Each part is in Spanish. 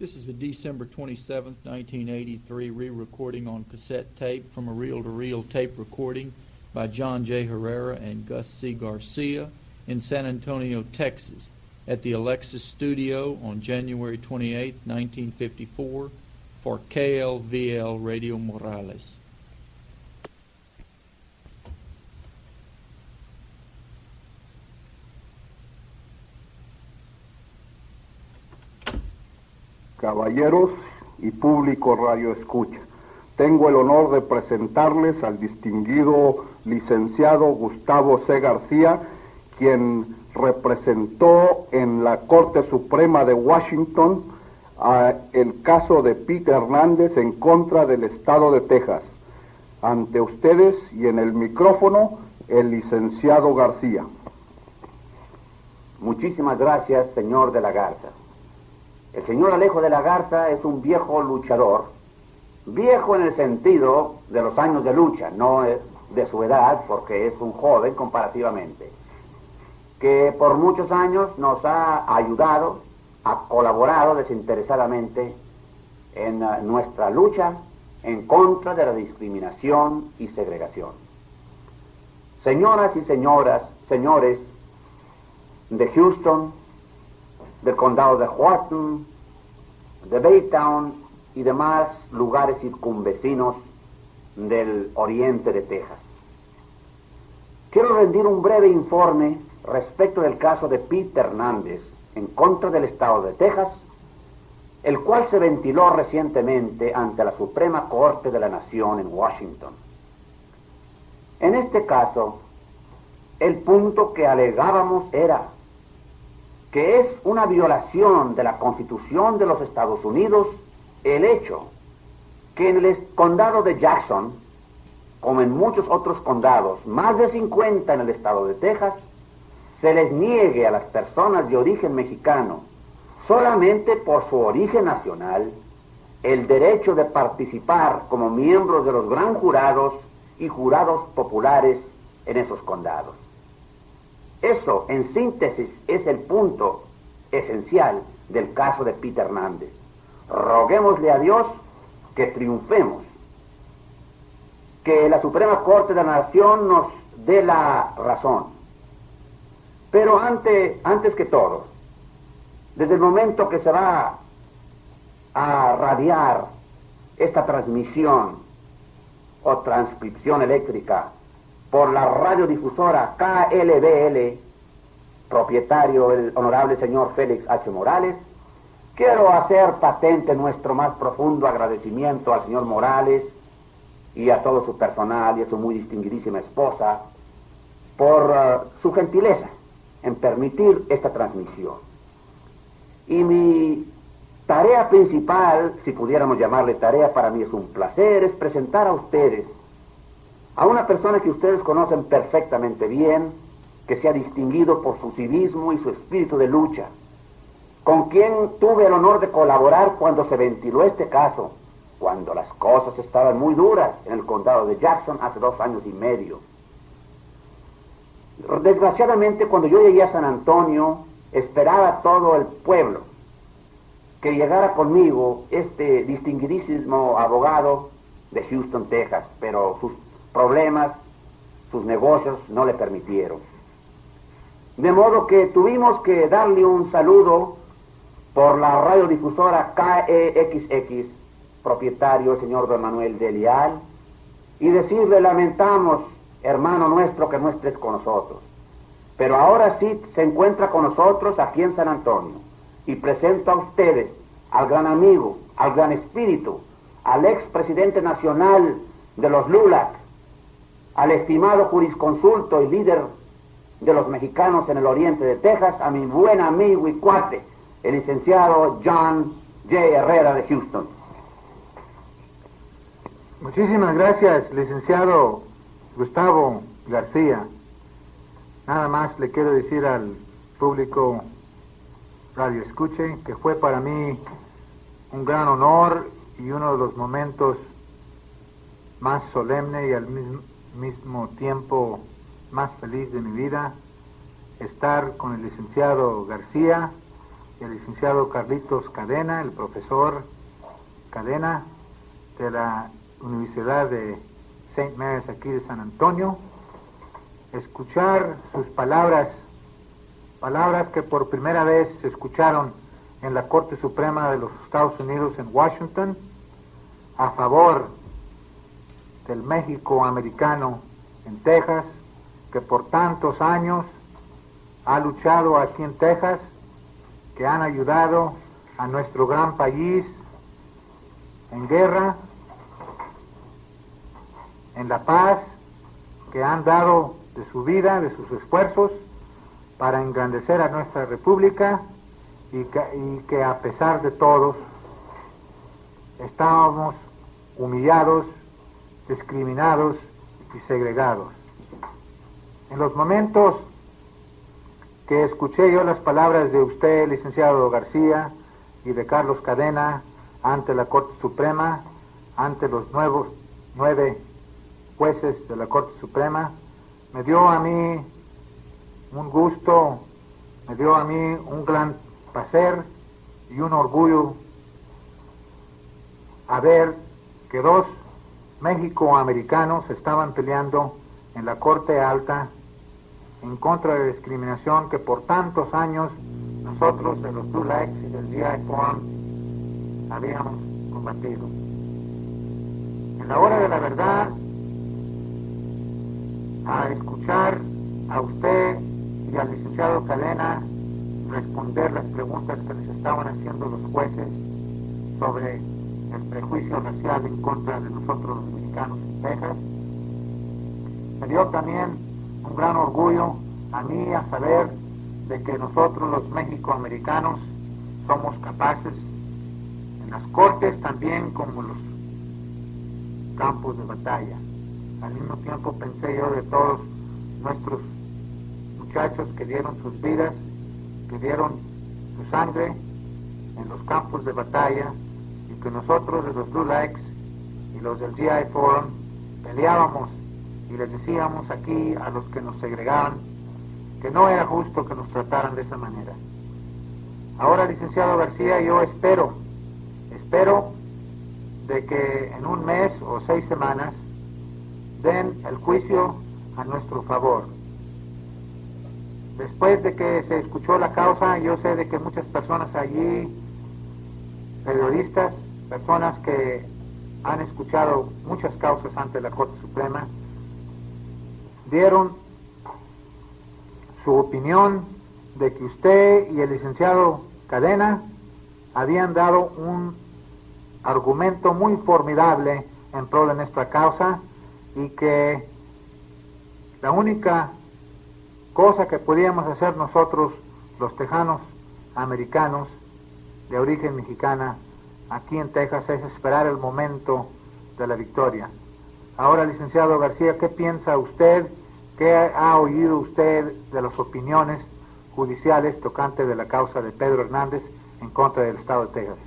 This is a December 27th, 1983 re-recording on cassette tape from a reel-to-reel tape recording by John J. Herrera and Gus C. Garcia in San Antonio, Texas, at the Alexis Studio on January 28, 1954, for KLVL Radio Morales. Caballeros y público radio escucha, tengo el honor de presentarles al distinguido licenciado Gustavo C. García, quien representó en la Corte Suprema de Washington el caso de Pete Hernández en contra del Estado de Texas. Ante ustedes y en el micrófono, el licenciado García. Muchísimas gracias, señor de la Garza. El señor Alejo de la Garza es un viejo luchador, viejo en el sentido de los años de lucha, no de su edad, porque es un joven comparativamente, que por muchos años nos ha ayudado, ha colaborado desinteresadamente en nuestra lucha en contra de la discriminación y segregación. Señoras y señores de Houston, del condado de Wharton, de Baytown y demás lugares circunvecinos del oriente de Texas. Quiero rendir un breve informe respecto del caso de Pete Hernández en contra del Estado de Texas, el cual se ventiló recientemente ante la Suprema Corte de la Nación en Washington. En este caso, el punto que alegábamos era que es una violación de la Constitución de los Estados Unidos el hecho que en el condado de Jackson, como en muchos otros condados, más de 50 en el estado de Texas, se les niegue a las personas de origen mexicano, solamente por su origen nacional, el derecho de participar como miembros de los gran jurados y jurados populares en esos condados. Eso, en síntesis, es el punto esencial del caso de Pete Hernández. Roguémosle a Dios que triunfemos, que la Suprema Corte de la Nación nos dé la razón. Pero antes que todo, desde el momento que se va a radiar esta transmisión o transcripción eléctrica por la radiodifusora KLVL, propietario el honorable señor Félix H. Morales, quiero hacer patente nuestro más profundo agradecimiento al señor Morales y a todo su personal y a su muy distinguidísima esposa por su gentileza en permitir esta transmisión. Y mi tarea principal, si pudiéramos llamarle tarea, para mí es un placer, es presentar a ustedes a una persona que ustedes conocen perfectamente bien, que se ha distinguido por su civismo y su espíritu de lucha, con quien tuve el honor de colaborar cuando se ventiló este caso, cuando las cosas estaban muy duras en el condado de Jackson hace 2 años y medio. Desgraciadamente, cuando yo llegué a San Antonio, esperaba todo el pueblo que llegara conmigo este distinguidísimo abogado de Houston, Texas, pero sus problemas, sus negocios no le permitieron. De modo que tuvimos que darle un saludo por la radiodifusora KEXX, propietario el señor Don Manuel de Leal, y decirle: lamentamos, hermano nuestro, que no estés con nosotros, pero ahora sí se encuentra con nosotros aquí en San Antonio, y presento a ustedes al gran amigo, al gran espíritu, al expresidente nacional de los LULAC, al estimado jurisconsulto y líder de los mexicanos en el oriente de Texas, a mi buen amigo y cuate, el licenciado John J. Herrera de Houston. Muchísimas gracias, licenciado Gustavo García. Nada más le quiero decir al público radio escuche que fue para mí un gran honor y uno de los momentos más solemne y al mismo tiempo más feliz de mi vida estar con el licenciado García el licenciado Carlitos Cadena, el profesor Cadena de la Universidad de St. Mary's aquí de San Antonio, escuchar sus palabras que por primera vez se escucharon en la Corte Suprema de los Estados Unidos en Washington, a favor del México americano en Texas, que por tantos años ha luchado aquí en Texas, que han ayudado a nuestro gran país en guerra, en la paz, que han dado de su vida, de sus esfuerzos, para engrandecer a nuestra república y que a pesar de todos estábamos humillados, discriminados y segregados. En los momentos que escuché yo las palabras de usted, licenciado García, y de Carlos Cadena ante la Corte Suprema, ante los 9 jueces de la Corte Suprema, me dio a mí un gusto, me dio a mí un gran placer y un orgullo a ver que 2 mexicoamericanos estaban peleando en la Corte Alta en contra de la discriminación que por tantos años nosotros de los Blue Lights y del GI Forum habíamos combatido. En la hora de la verdad, a escuchar a usted y al licenciado Cadena responder las preguntas que les estaban haciendo los jueces sobre el prejuicio racial en contra de nosotros los mexicanos en Texas, me dio también un gran orgullo a mí a saber de que nosotros los mexicoamericanos somos capaces en las cortes también como los campos de batalla. Al mismo tiempo pensé yo de todos nuestros muchachos que dieron sus vidas, que dieron su sangre en los campos de batalla, y que nosotros de los Blue Lights y los del GI Forum peleábamos y les decíamos aquí a los que nos segregaban que no era justo que nos trataran de esa manera. Ahora, licenciado García, yo espero de que en un mes o 6 semanas den el juicio a nuestro favor. Después de que se escuchó la causa, yo sé de que muchas personas allí, periodistas, personas que han escuchado muchas causas ante la Corte Suprema, dieron su opinión de que usted y el licenciado Cadena habían dado un argumento muy formidable en pro de nuestra causa, y que la única cosa que podíamos hacer nosotros, los tejanos americanos de origen mexicana, aquí en Texas, es esperar el momento de la victoria. Ahora, licenciado García, ¿qué piensa usted? ¿Qué ha oído usted de las opiniones judiciales tocantes de la causa de Pedro Hernández en contra del Estado de Texas?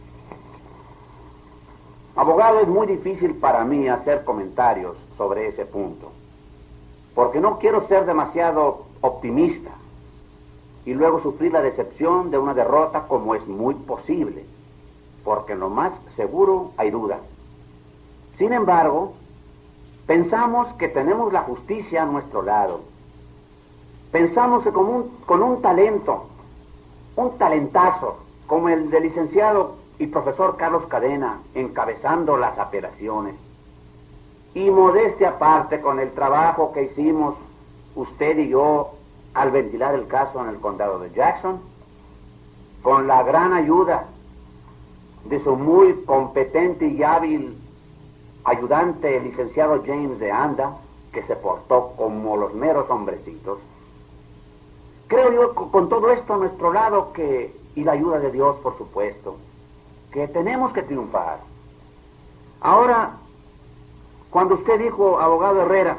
Abogado, es muy difícil para mí hacer comentarios sobre ese punto, porque no quiero ser demasiado optimista y luego sufrir la decepción de una derrota, como es muy posible, porque en lo más seguro hay dudas. Sin embargo, pensamos que tenemos la justicia a nuestro lado. Pensamos que con un talento, un talentazo, como el del licenciado y profesor Carlos Cadena, encabezando las apelaciones, y modestia aparte con el trabajo que hicimos usted y yo al ventilar el caso en el condado de Jackson, con la gran ayuda de su muy competente y hábil ayudante, el licenciado James de Anda, que se portó como los meros hombrecitos. Creo yo, con todo esto a nuestro lado, y la ayuda de Dios, por supuesto, que tenemos que triunfar. Ahora, cuando usted dijo, abogado Herrera,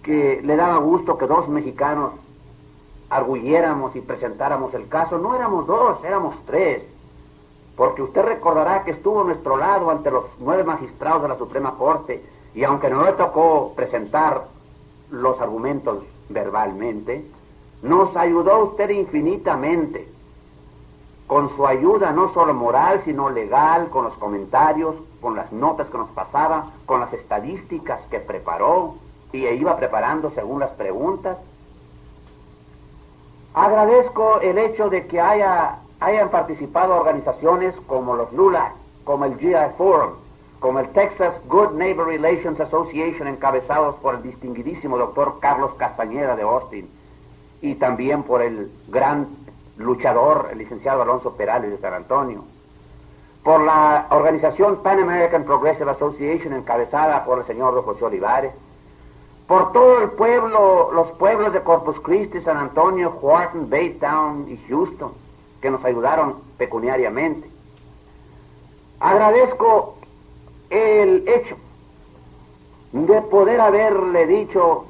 que le daba gusto que 2 mexicanos arguyéramos y presentáramos el caso, no éramos 2, éramos 3, porque usted recordará que estuvo a nuestro lado ante los 9 magistrados de la Suprema Corte, y aunque no le tocó presentar los argumentos verbalmente, nos ayudó usted infinitamente con su ayuda no solo moral, sino legal, con los comentarios, con las notas que nos pasaba, con las estadísticas que preparó y iba preparando según las preguntas. Agradezco el hecho de que hayan participado organizaciones como los LULAC, como el GI Forum, como el Texas Good Neighbor Relations Association, encabezados por el distinguidísimo doctor Carlos Castañeda de Austin, y también por el gran luchador, el licenciado Alonso Perales de San Antonio, por la organización Pan American Progressive Association, encabezada por el señor don José Olivares, por todo el pueblo, los pueblos de Corpus Christi, San Antonio, Wharton, Baytown y Houston, que nos ayudaron pecuniariamente. Agradezco el hecho de poder haberle dicho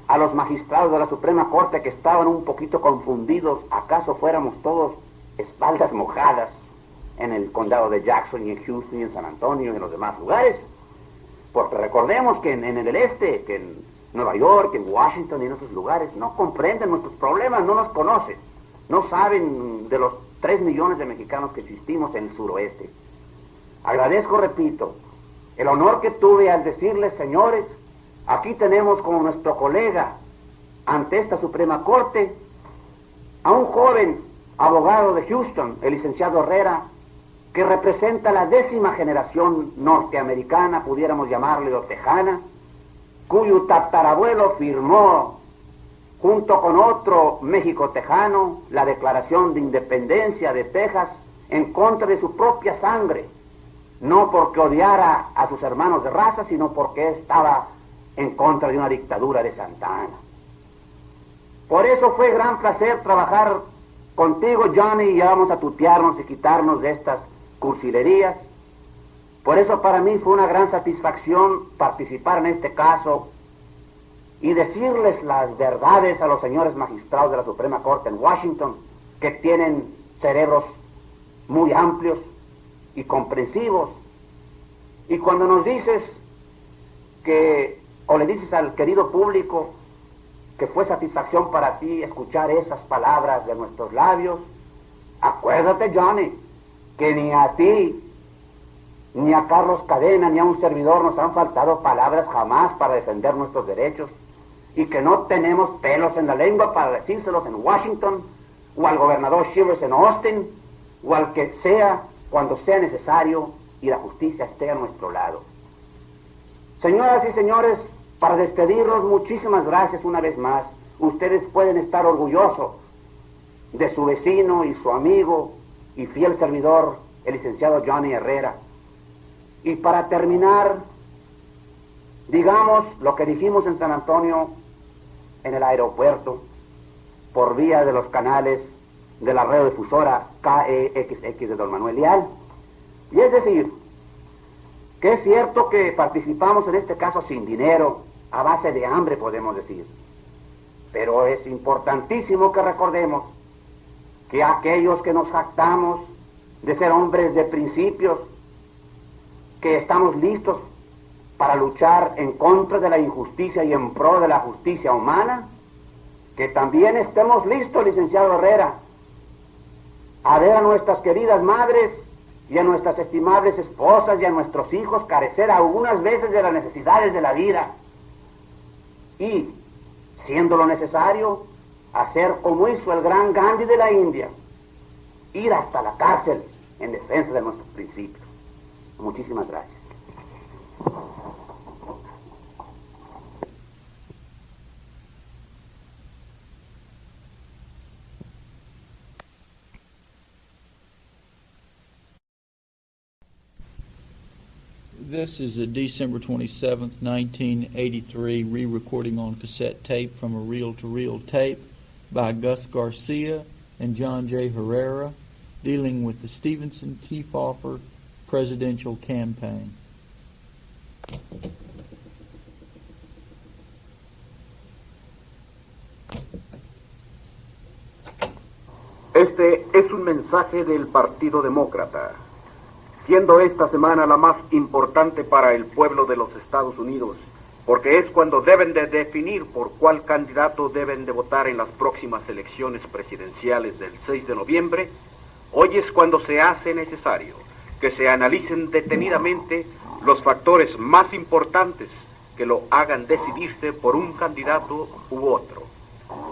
a los magistrados de la Suprema Corte, que estaban un poquito confundidos, acaso fuéramos todos espaldas mojadas en el condado de Jackson y en Houston y en San Antonio y en los demás lugares, porque recordemos que en el este, que en Nueva York, en Washington y en esos lugares no comprenden nuestros problemas, no nos conocen, no saben de los 3 millones de mexicanos que existimos en el suroeste. Agradezco, repito, el honor que tuve al decirles: señores, aquí tenemos como nuestro colega ante esta Suprema Corte a un joven abogado de Houston, el licenciado Herrera, que representa la 10ª generación norteamericana, pudiéramos llamarle, o tejana, cuyo tatarabuelo firmó, junto con otro México tejano, la Declaración de Independencia de Texas en contra de su propia sangre, no porque odiara a sus hermanos de raza, sino porque estaba en contra de una dictadura de Santa Ana. Por eso fue gran placer trabajar contigo, Johnny, y ya vamos a tutearnos y quitarnos de estas cursilerías. Por eso para mí fue una gran satisfacción participar en este caso y decirles las verdades a los señores magistrados de la Suprema Corte en Washington, que tienen cerebros muy amplios y comprensivos. Y cuando nos dices que, o le dices al querido público, que fue satisfacción para ti escuchar esas palabras de nuestros labios, acuérdate, Johnny, que ni a ti, ni a Carlos Cadena, ni a un servidor nos han faltado palabras jamás para defender nuestros derechos, y que no tenemos pelos en la lengua para decírselos en Washington, o al gobernador Shivers en Austin, o al que sea, cuando sea necesario y la justicia esté a nuestro lado. Señoras y señores, para despedirnos, muchísimas gracias una vez más. Ustedes pueden estar orgullosos de su vecino y su amigo y fiel servidor, el licenciado Johnny Herrera. Y para terminar, digamos lo que dijimos en San Antonio, en el aeropuerto, por vía de los canales de la radiodifusora KEXX de don Manuel Leal. Y es decir, que es cierto que participamos en este caso sin dinero, a base de hambre podemos decir, pero es importantísimo que recordemos que aquellos que nos jactamos de ser hombres de principios, que estamos listos para luchar en contra de la injusticia y en pro de la justicia humana, que también estemos listos, licenciado Herrera, a ver a nuestras queridas madres y a nuestras estimables esposas y a nuestros hijos carecer algunas veces de las necesidades de la vida, y, siendo lo necesario, hacer como hizo el gran Gandhi de la India, ir hasta la cárcel en defensa de nuestros principios. Muchísimas gracias. This is a December 27th, 1983 re-recording on cassette tape from a reel-to-reel tape by Gus Garcia and John J. Herrera, dealing with the Stevenson-Kefauver presidential campaign. Este es un mensaje del Partido Demócrata, siendo esta semana la más importante para el pueblo de los Estados Unidos, porque es cuando deben de definir por cuál candidato deben de votar en las próximas elecciones presidenciales del 6 de noviembre, Hoy es cuando se hace necesario que se analicen detenidamente los factores más importantes que lo hagan decidirse por un candidato u otro.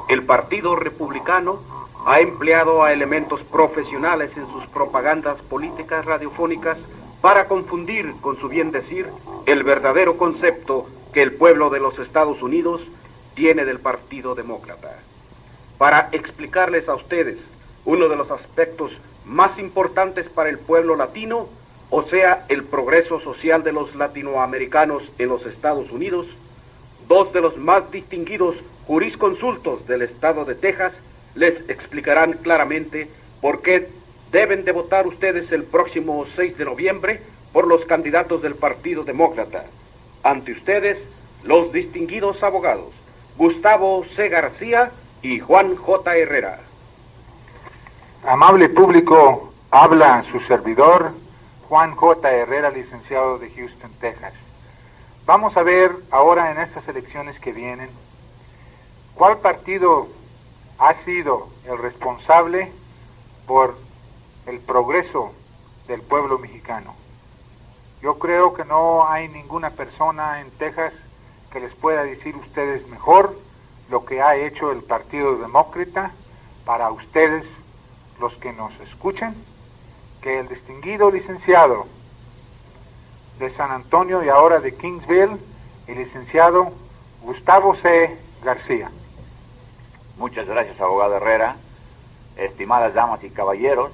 El Partido Republicano ha empleado a elementos profesionales en sus propagandas políticas radiofónicas para confundir, con su bien decir, el verdadero concepto que el pueblo de los Estados Unidos tiene del Partido Demócrata. Para explicarles a ustedes uno de los aspectos más importantes para el pueblo latino, o sea, el progreso social de los latinoamericanos en los Estados Unidos, dos de los más distinguidos jurisconsultos del estado de Texas les explicarán claramente por qué deben de votar ustedes el próximo 6 de noviembre por los candidatos del Partido Demócrata. Ante ustedes, los distinguidos abogados Gustavo C. García y Juan J. Herrera. Amable público, habla su servidor, Juan J. Herrera, licenciado de Houston, Texas. Vamos a ver ahora en estas elecciones que vienen, ¿cuál partido ha sido el responsable por el progreso del pueblo mexicano? Yo creo que no hay ninguna persona en Texas que les pueda decir ustedes mejor lo que ha hecho el Partido Demócrata para ustedes, los que nos escuchan, que el distinguido licenciado de San Antonio y ahora de Kingsville, el licenciado Gustavo C. García. Muchas gracias, abogado Herrera. Estimadas damas y caballeros,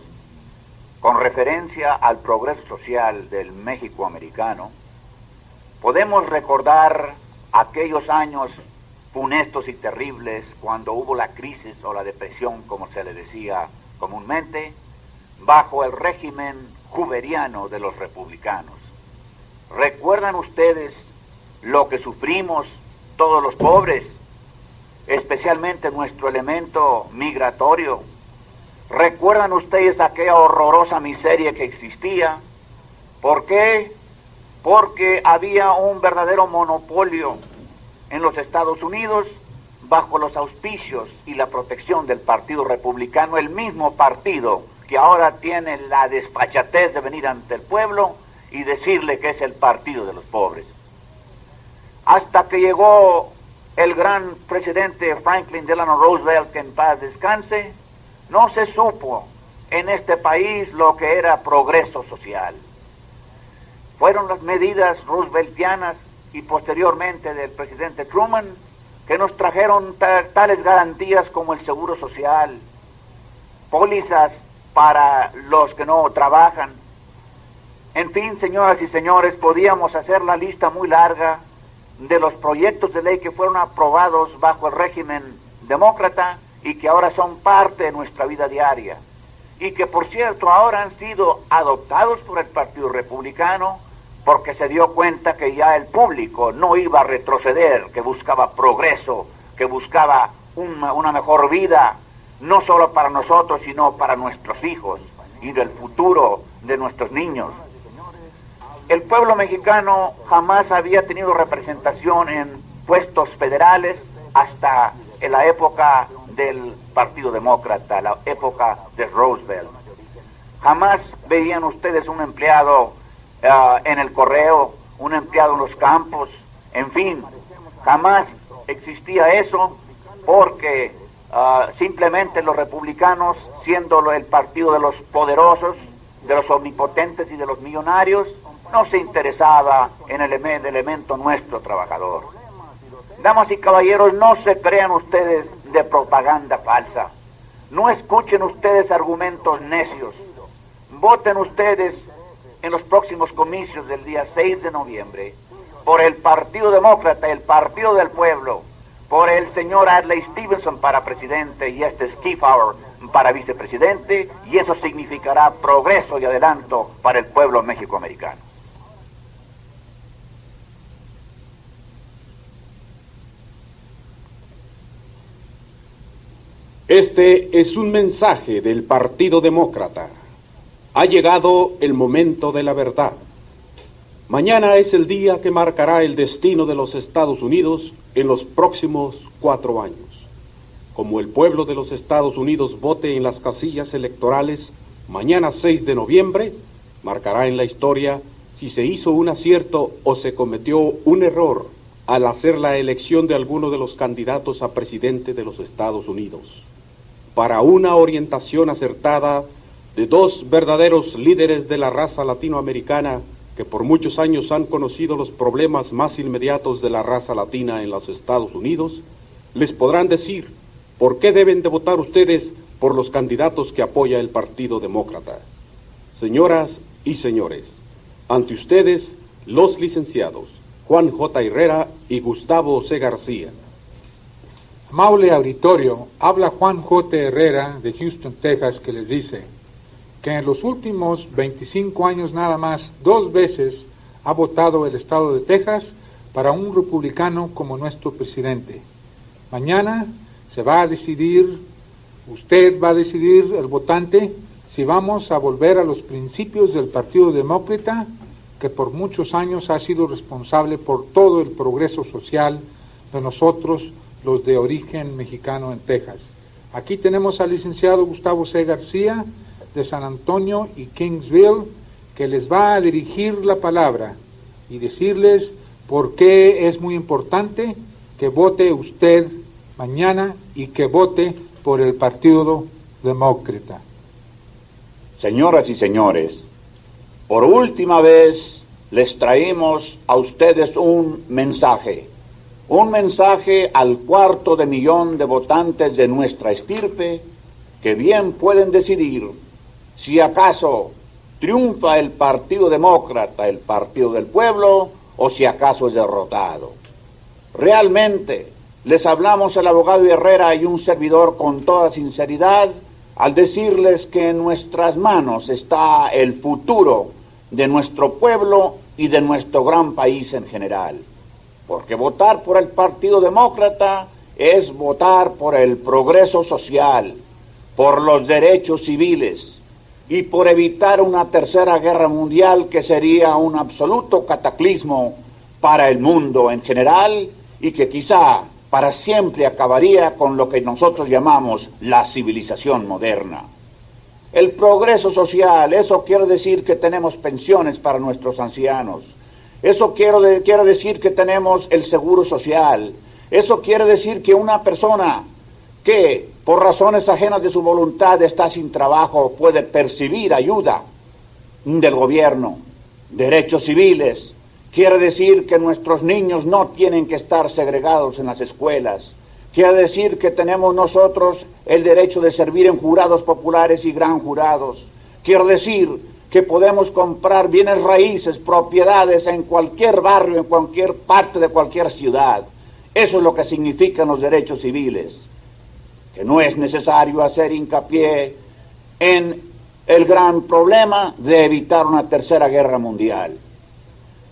con referencia al progreso social del México americano, podemos recordar aquellos años funestos y terribles cuando hubo la crisis o la depresión, como se le decía comúnmente, bajo el régimen hooveriano de los republicanos. ¿Recuerdan ustedes lo que sufrimos todos los pobres, especialmente nuestro elemento migratorio? ¿Recuerdan ustedes aquella horrorosa miseria que existía? ¿Por qué? Porque había un verdadero monopolio en los Estados Unidos bajo los auspicios y la protección del Partido Republicano, el mismo partido que ahora tiene la desfachatez de venir ante el pueblo y decirle que es el partido de los pobres. Hasta que llegó el gran presidente Franklin Delano Roosevelt, que en paz descanse, no se supo en este país lo que era progreso social. Fueron las medidas rooseveltianas y posteriormente del presidente Truman que nos trajeron tales garantías como el seguro social, pólizas para los que no trabajan. En fin, señoras y señores, podíamos hacer la lista muy larga de los proyectos de ley que fueron aprobados bajo el régimen demócrata y que ahora son parte de nuestra vida diaria. Y que, por cierto, ahora han sido adoptados por el Partido Republicano porque se dio cuenta que ya el público no iba a retroceder, que buscaba progreso, que buscaba una mejor vida, no solo para nosotros, sino para nuestros hijos y del futuro de nuestros niños. El pueblo mexicano jamás había tenido representación en puestos federales hasta en la época del Partido Demócrata, la época de Roosevelt. Jamás veían ustedes un empleado en el correo, un empleado en los campos, en fin, jamás existía eso porque simplemente los republicanos, siendo el partido de los poderosos, de los omnipotentes y de los millonarios, no se interesaba en el elemento nuestro trabajador. Damas y caballeros, no se crean ustedes de propaganda falsa. No escuchen ustedes argumentos necios. Voten ustedes en los próximos comicios del día 6 de noviembre por el Partido Demócrata, el Partido del Pueblo, por el señor Adlai Stevenson para presidente y Schiefauer para vicepresidente, y eso significará progreso y adelanto para el pueblo mexicoamericano. Este es un mensaje del Partido Demócrata. Ha llegado el momento de la verdad. Mañana es el día que marcará el destino de los Estados Unidos en los próximos 4 años. Como el pueblo de los Estados Unidos vote en las casillas electorales, Mañana 6 de noviembre marcará en la historia si se hizo un acierto o se cometió un error al hacer la elección de alguno de los candidatos a presidente de los Estados Unidos. Para una orientación acertada de dos verdaderos líderes de la raza latinoamericana que por muchos años han conocido los problemas más inmediatos de la raza latina en los Estados Unidos, les podrán decir por qué deben de votar ustedes por los candidatos que apoya el Partido Demócrata. Señoras y señores, ante ustedes los licenciados Juan J. Herrera y Gustavo C. García. Amable auditorio, habla Juan J. Herrera de Houston, Texas, que les dice que en los últimos 25 años nada más 2 veces ha votado el estado de Texas para un republicano como nuestro presidente. Mañana se va a decidir, usted va a decidir, el votante, si vamos a volver a los principios del Partido Demócrata, que por muchos años ha sido responsable por todo el progreso social de nosotros, los de origen mexicano en Texas. Aquí tenemos al licenciado Gustavo C. García, de San Antonio y Kingsville, que les va a dirigir la palabra y decirles por qué es muy importante que vote usted mañana y que vote por el Partido Demócrata. Señoras y señores, por última vez les traemos a ustedes un mensaje al 250,000 de votantes de nuestra estirpe que bien pueden decidir si acaso triunfa el Partido Demócrata, el Partido del Pueblo, o si acaso es derrotado. Realmente, les hablamos el abogado Herrera y un servidor con toda sinceridad al decirles que en nuestras manos está el futuro de nuestro pueblo y de nuestro gran país en general. Porque votar por el Partido Demócrata es votar por el progreso social, por los derechos civiles y por evitar una tercera guerra mundial que sería un absoluto cataclismo para el mundo en general y que quizá para siempre acabaría con lo que nosotros llamamos la civilización moderna. El progreso social, eso quiere decir que tenemos pensiones para nuestros ancianos, eso quiere decir que tenemos el seguro social, eso quiere decir que una persona que por razones ajenas de su voluntad está sin trabajo puede percibir ayuda del gobierno, derechos civiles. Quiere decir que nuestros niños no tienen que estar segregados en las escuelas. Quiere decir que tenemos nosotros el derecho de servir en jurados populares y gran jurados. Quiere decir que podemos comprar bienes raíces, propiedades en cualquier barrio, en cualquier parte de cualquier ciudad. Eso es lo que significan los derechos civiles. Que no es necesario hacer hincapié en el gran problema de evitar una tercera guerra mundial.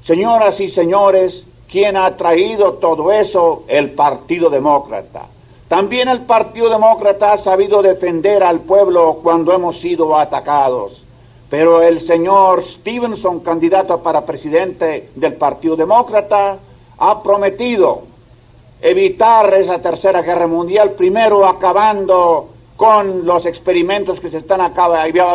Señoras y señores, ¿quién ha traído todo eso? El Partido Demócrata. También el Partido Demócrata ha sabido defender al pueblo cuando hemos sido atacados. Pero el señor Stevenson, candidato para presidente del Partido Demócrata, ha prometido evitar esa tercera guerra mundial, primero acabando con los experimentos que se están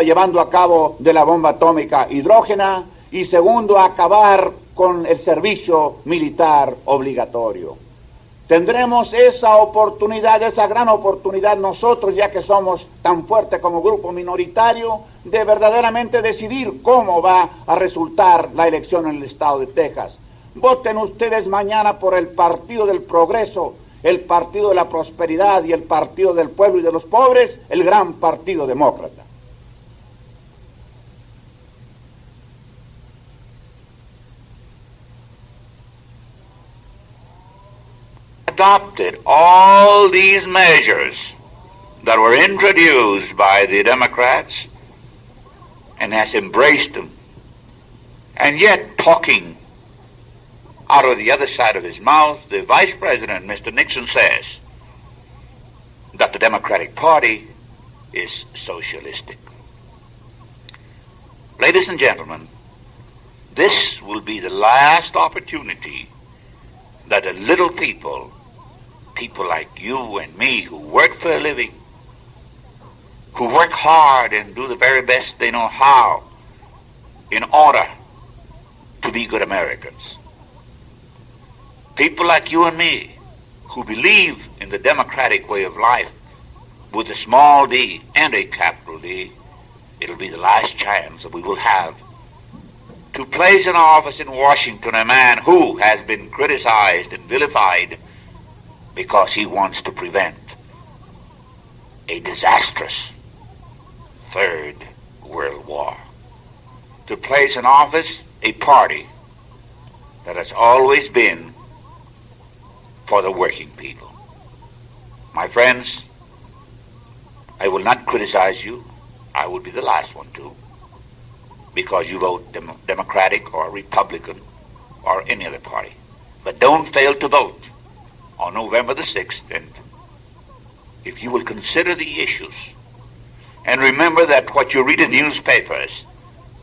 llevando a cabo de la bomba atómica hidrógena, y segundo, acabar con el servicio militar obligatorio. Tendremos esa oportunidad, esa gran oportunidad nosotros, ya que somos tan fuertes como grupo minoritario, de verdaderamente decidir cómo va a resultar la elección en el estado de Texas. Voten ustedes mañana por el Partido del Progreso, el Partido de la Prosperidad y el Partido del Pueblo y de los Pobres, el gran Partido Demócrata. Adopted all these measures that were introduced by the Democrats and has embraced them, and yet talking out of the other side of his mouth, the Vice President, Mr. Nixon, says that the Democratic Party is socialistic. Ladies and gentlemen, this will be the last opportunity that a little people like you and me who work for a living, who work hard and do the very best they know how in order to be good Americans. People like you and me who believe in the democratic way of life with a small d and a capital D, it'll be the last chance that we will have to place in office in Washington a man who has been criticized and vilified because he wants to prevent a disastrous Third World War. To place in office a party that has always been for the working people. My friends, I will not criticize you. I will be the last one to, because you vote Democratic or Republican or any other party. But don't fail to vote on November the 6th. And if you will consider the issues and remember that what you read in newspapers,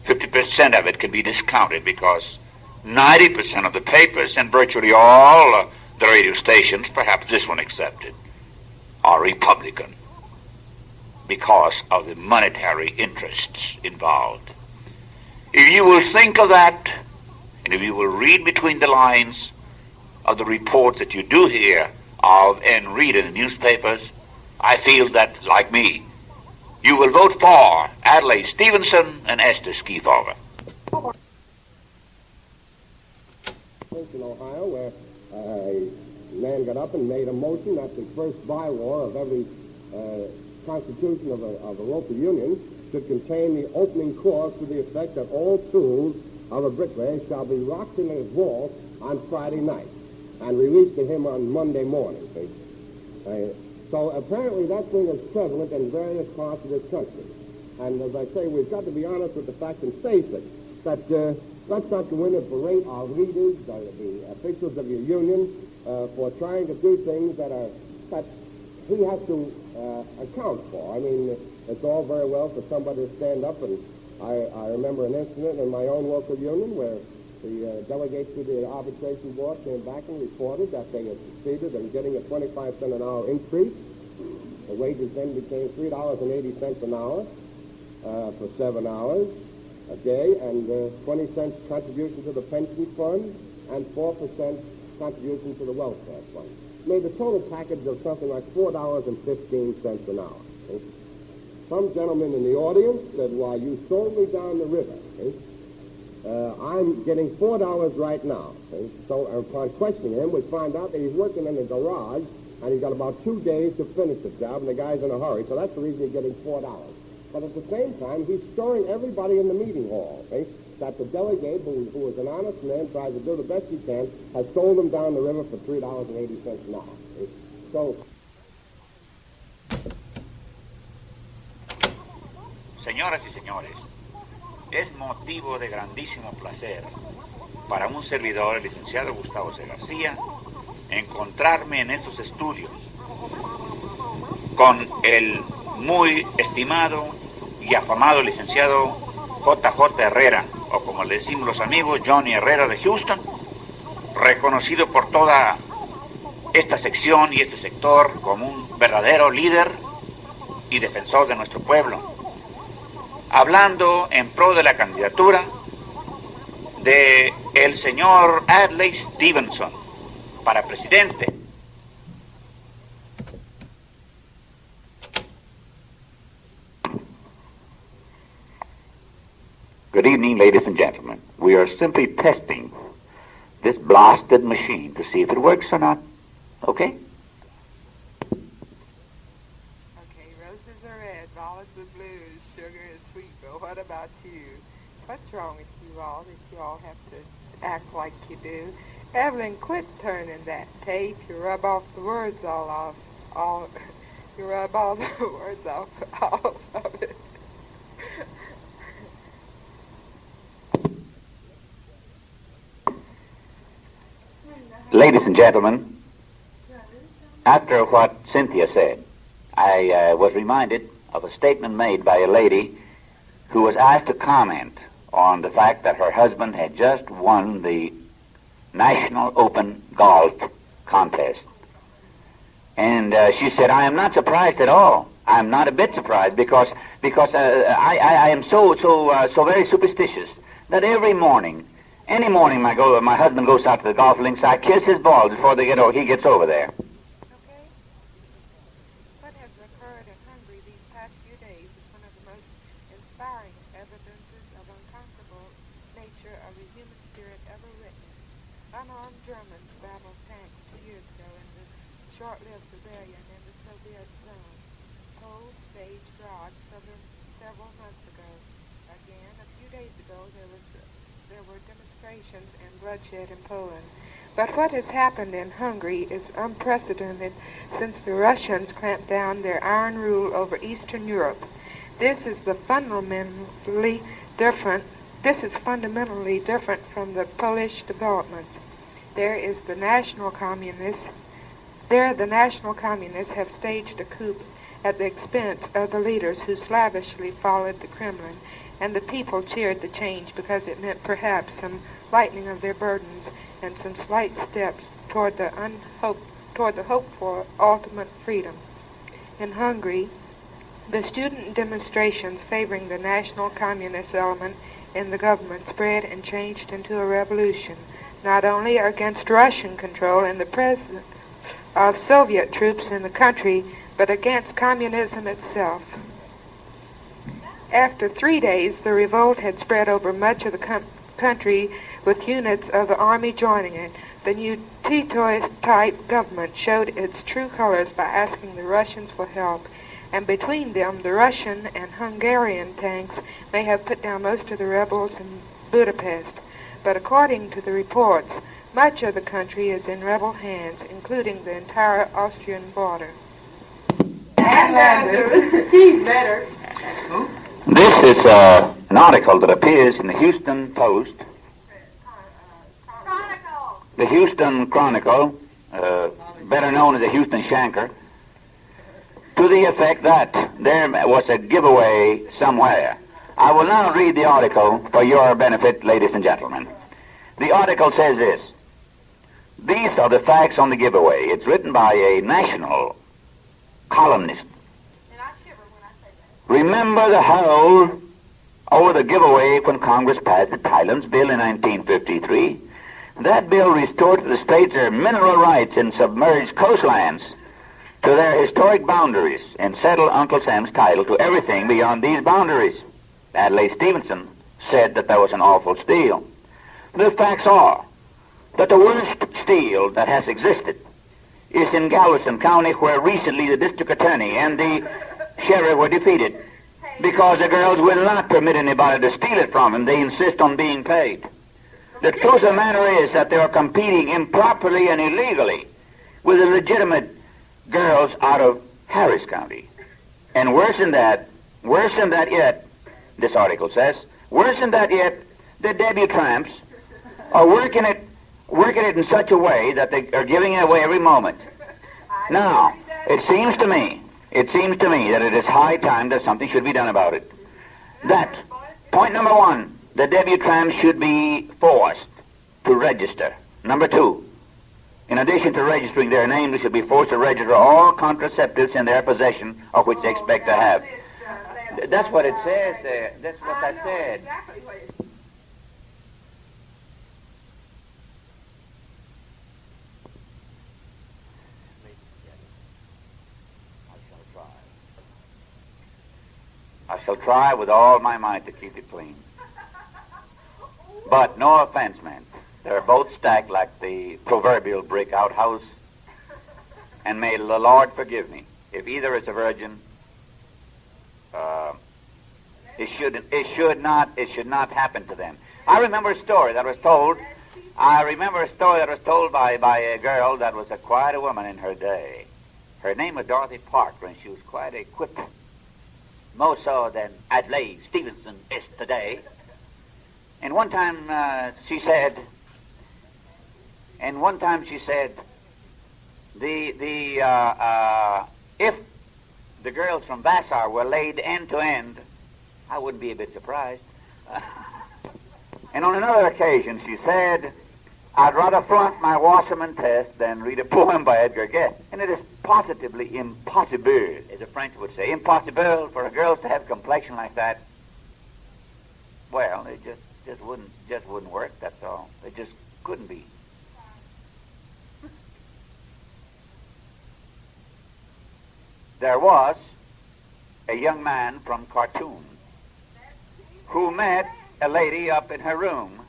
50% of it can be discounted because 90% of the papers and virtually all the radio stations, perhaps this one excepted, are Republican because of the monetary interests involved. If you will think of that, and if you will read between the lines of the reports that you do hear of and read in the newspapers, I feel that, like me, you will vote for Adlai Stevenson and Esther Skeefover. In Ohio, where a man got up and made a motion that the first bylaw of every constitution of a local union should contain the opening clause to the effect that all tools of a bricklayer shall be locked in his vault on Friday night and released to him on Monday morning. So apparently that thing is prevalent in various parts of this country. And as I say, we've got to be honest with the fact and face it, that let's not go in and berate our leaders, the officials of your union, for trying to do things that he has to account for. I mean, it's all very well for somebody to stand up, and I remember an incident in my own local union where the delegates to the arbitration board came back and reported that they had succeeded in getting a 25-cent an hour increase. The wages then became $3.80 an hour for 7 hours a day, and 20 cents contribution to the pension fund and 4% contribution to the welfare fund. Made a total package of something like $4.15 an hour. Okay? Some gentleman in the audience said, "Why, you sold me down the river." Okay? I'm getting $4 right now. Okay? So upon questioning him, we find out that he's working in the garage, and he's got about 2 days to finish the job, and the guy's in a hurry. So that's the reason he's getting $4. But at the same time, he's storing everybody in the meeting hall. Okay? That the delegate, who is an honest man, tries to do the best he can, has sold him down the river for $3.80 an hour. Okay? So... Señoras y señores, es motivo de grandísimo placer para un servidor, el licenciado Gustavo C. García, encontrarme en estos estudios con el muy estimado y afamado licenciado J.J. Herrera, o como le decimos los amigos, Johnny Herrera de Houston, reconocido por toda esta sección y este sector como un verdadero líder y defensor de nuestro pueblo, hablando en pro de la candidatura de el señor Adlai Stevenson para presidente. Good evening, ladies and gentlemen. We are simply testing this blasted machine to see if it works or not. Okay? Okay, roses are red, violets are blue, sugar is sweet, but what about you? What's wrong with you all that you all have to act like you do? Evelyn, quit turning that tape. You rub off the words you rub all the words off all of it. Ladies and gentlemen, after what Cynthia said, I was reminded of a statement made by a lady who was asked to comment on the fact that her husband had just won the National Open Golf Contest. And she said, "I am not surprised at all. I'm not a bit surprised because I am so very superstitious that every morning, any morning my husband goes out to the golf links, I kiss his balls before he gets over there. Okay. What has occurred in Hungary these past few days is one of the most inspiring evidences of unconquerable nature of the human spirit ever witnessed. Unarmed Germans battled tanks 2 years ago in the short-lived rebellion in the Soviet zone. Cold staged rod several months ago. Again, a few days ago, there were demonstrations and bloodshed in Poland. But what has happened in Hungary is unprecedented since the Russians clamped down their iron rule over Eastern Europe. This is fundamentally different from the Polish developments. There the National Communists have staged a coup at the expense of the leaders who slavishly followed the Kremlin, and the people cheered the change because it meant perhaps some lightening of their burdens and some slight steps toward the hoped for ultimate freedom. In Hungary, the student demonstrations favoring the National Communist element in the government spread and changed into a revolution, not only against Russian control and the presence of Soviet troops in the country, but against communism itself. After 3 days, the revolt had spread over much of the country, with units of the army joining it. The new Titoist-type government showed its true colors by asking the Russians for help, and between them, the Russian and Hungarian tanks may have put down most of the rebels in Budapest. But according to the reports, much of the country is in rebel hands, including the entire Austrian border. This is an article that appears in the Houston Post. The Houston Chronicle, better known as the Houston Shanker, to the effect that there was a giveaway somewhere. I will now read the article for your benefit, ladies and gentlemen. The article says this: these are the facts on the giveaway. It's written by a national columnist. Remember the howl over the giveaway when Congress passed the Tylen's Bill in 1953? That bill restored to the states their mineral rights in submerged coastlands to their historic boundaries and settled Uncle Sam's title to everything beyond these boundaries. Adlai Stevenson said that was an awful steal. The facts are that the worst steal that has existed is in Galveston County, where recently the district attorney and the sheriff were defeated because the girls will not permit anybody to steal it from them. They insist on being paid. The truth of the matter is that they are competing improperly and illegally with the legitimate girls out of Harris County. And worse than that yet, this article says, worse than that yet, the debutantes are working it in such a way that they are giving it away every moment. Now, it seems to me that it is high time that something should be done about it. That, point number one, the debutantes should be forced to register. Number two, in addition to registering their name, they should be forced to register all contraceptives in their possession, of which they expect to have. That's what it says there. That's what I said. I shall try with all my might to keep it clean. But no offense, man. They're both stacked like the proverbial brick outhouse. And may the Lord forgive me if either is a virgin. It should not happen to them. I remember a story that was told. By a girl that was quite a woman in her day. Her name was Dorothy Parker, and she was quite equipped, more so than Adlai Stevenson is today. And one time she said, if the girls from Vassar were laid end to end, I wouldn't be a bit surprised. And on another occasion she said, I'd rather flunk my Wasserman test than read a poem by Edgar Guest. And it is positively impossible, as the French would say, impossible for a girl to have a complexion like that. Well, it just wouldn't work, that's all. It just couldn't be. There was a young man from Khartoum who met a lady up in her room.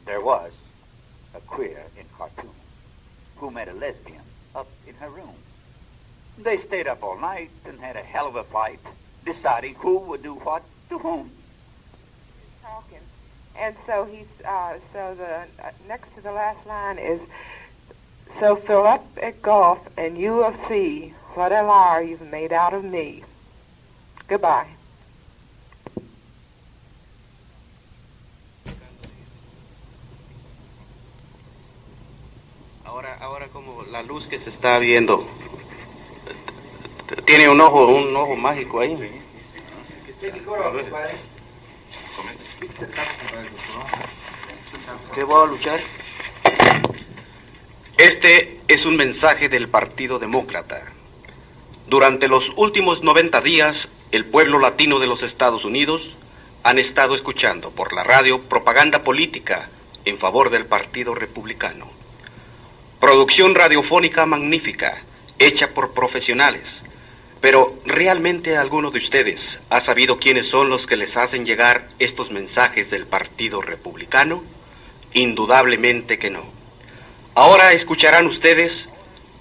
There was a queer in Khartoum who met a lesbian up in her room. They stayed up all night and had a hell of a fight, deciding who would do what to whom. Talking. And so he's, next to the last line is, so fill up at golf and you will see what a liar you've made out of me. Goodbye. Ahora como la luz que se está viendo, tiene un ojo mágico ahí. ¿Qué voy a luchar? Este es un mensaje del Partido Demócrata. Durante los últimos 90 días, el pueblo latino de los Estados Unidos han estado escuchando por la radio propaganda política en favor del Partido Republicano. Producción radiofónica magnífica, hecha por profesionales. Pero, ¿realmente alguno de ustedes ha sabido quiénes son los que les hacen llegar estos mensajes del Partido Republicano? Indudablemente que no. Ahora escucharán ustedes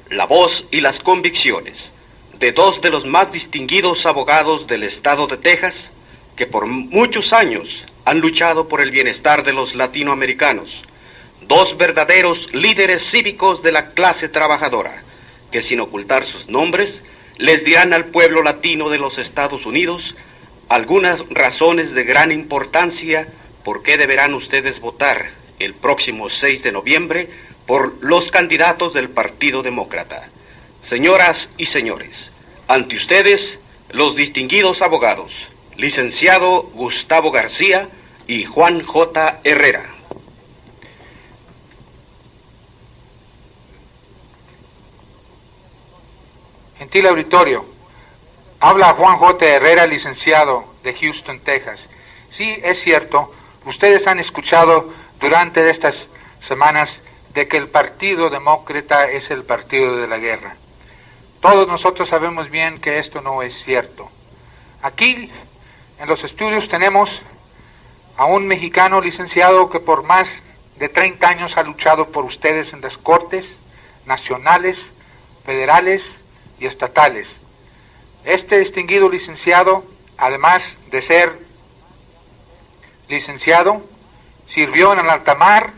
la voz y las convicciones de dos de los más distinguidos abogados del estado de Texas, que por muchos años han luchado por el bienestar de los latinoamericanos. Dos verdaderos líderes cívicos de la clase trabajadora, que sin ocultar sus nombres, les dirán al pueblo latino de los Estados Unidos algunas razones de gran importancia por qué deberán ustedes votar el próximo 6 de noviembre por los candidatos del Partido Demócrata. Señoras y señores, ante ustedes, los distinguidos abogados, licenciado Gustavo García y Juan J. Herrera. Gentil auditorio, habla Juan J. Herrera, licenciado de Houston, Texas. Sí, es cierto, ustedes han escuchado durante estas semanas de que el Partido Demócrata es el partido de la guerra. Todos nosotros sabemos bien que esto no es cierto. Aquí, en los estudios, tenemos a un mexicano licenciado que por más de 30 años ha luchado por ustedes en las cortes nacionales, federales y estatales. Este distinguido licenciado, además de ser licenciado, sirvió en el alta mar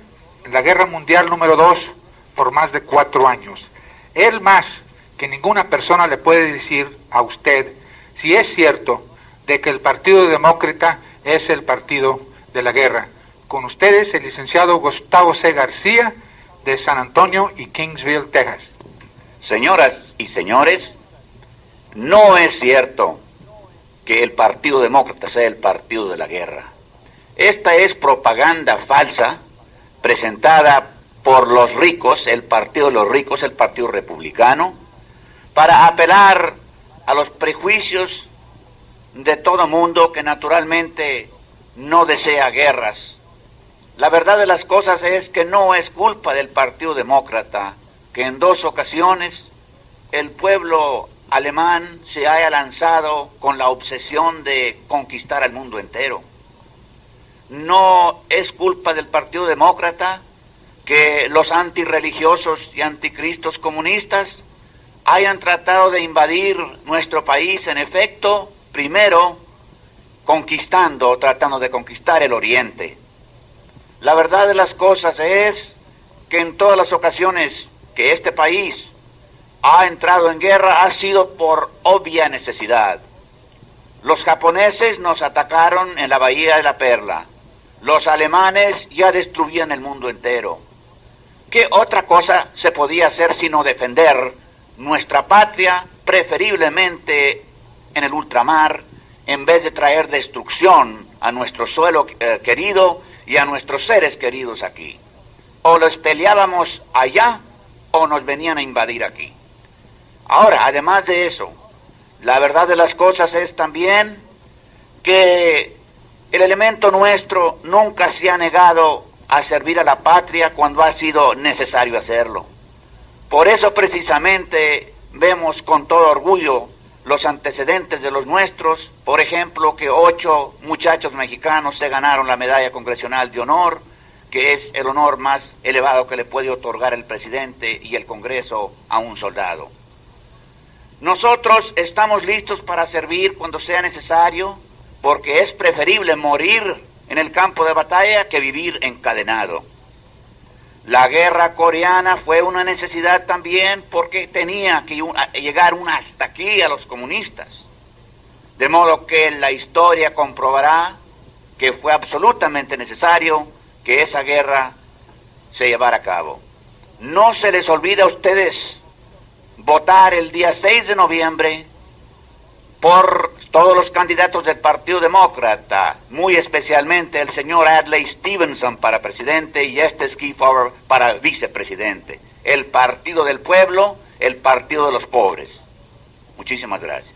en la Guerra Mundial número 2 por más de 4 años. Él más que ninguna persona le puede decir a usted si es cierto de que el Partido Demócrata es el partido de la guerra. Con ustedes el licenciado Gustavo C. García de San Antonio y Kingsville, Texas. Señoras y señores, no es cierto que el Partido Demócrata sea el partido de la guerra. Esta es propaganda falsa presentada por los ricos, el Partido de los Ricos, el Partido Republicano, para apelar a los prejuicios de todo mundo que naturalmente no desea guerras. La verdad de las cosas es que no es culpa del Partido Demócrata que en 2 ocasiones el pueblo alemán se haya lanzado con la obsesión de conquistar al mundo entero. No es culpa del Partido Demócrata que los antirreligiosos y anticristos comunistas hayan tratado de invadir nuestro país, en efecto, primero tratando de conquistar el Oriente. La verdad de las cosas es que en todas las ocasiones que este país ha entrado en guerra ha sido por obvia necesidad. Los japoneses nos atacaron en la Bahía de la Perla. Los alemanes ya destruían el mundo entero. ¿Qué otra cosa se podía hacer sino defender nuestra patria, preferiblemente en el ultramar, en vez de traer destrucción a nuestro suelo querido y a nuestros seres queridos aquí? O los peleábamos allá o nos venían a invadir aquí. Ahora, además de eso, la verdad de las cosas es también que el elemento nuestro nunca se ha negado a servir a la patria cuando ha sido necesario hacerlo. Por eso precisamente vemos con todo orgullo los antecedentes de los nuestros, por ejemplo, que 8 muchachos mexicanos se ganaron la Medalla Congresional de Honor, que es el honor más elevado que le puede otorgar el presidente y el Congreso a un soldado. Nosotros estamos listos para servir cuando sea necesario, porque es preferible morir en el campo de batalla que vivir encadenado. La guerra coreana fue una necesidad también porque tenía que llegar hasta aquí a los comunistas. De modo que la historia comprobará que fue absolutamente necesario que esa guerra se llevara a cabo. No se les olvide a ustedes votar el día 6 de noviembre por todos los candidatos del Partido Demócrata, muy especialmente el señor Adlai Stevenson para presidente y Kefauver para vicepresidente. El Partido del Pueblo, el Partido de los Pobres. Muchísimas gracias.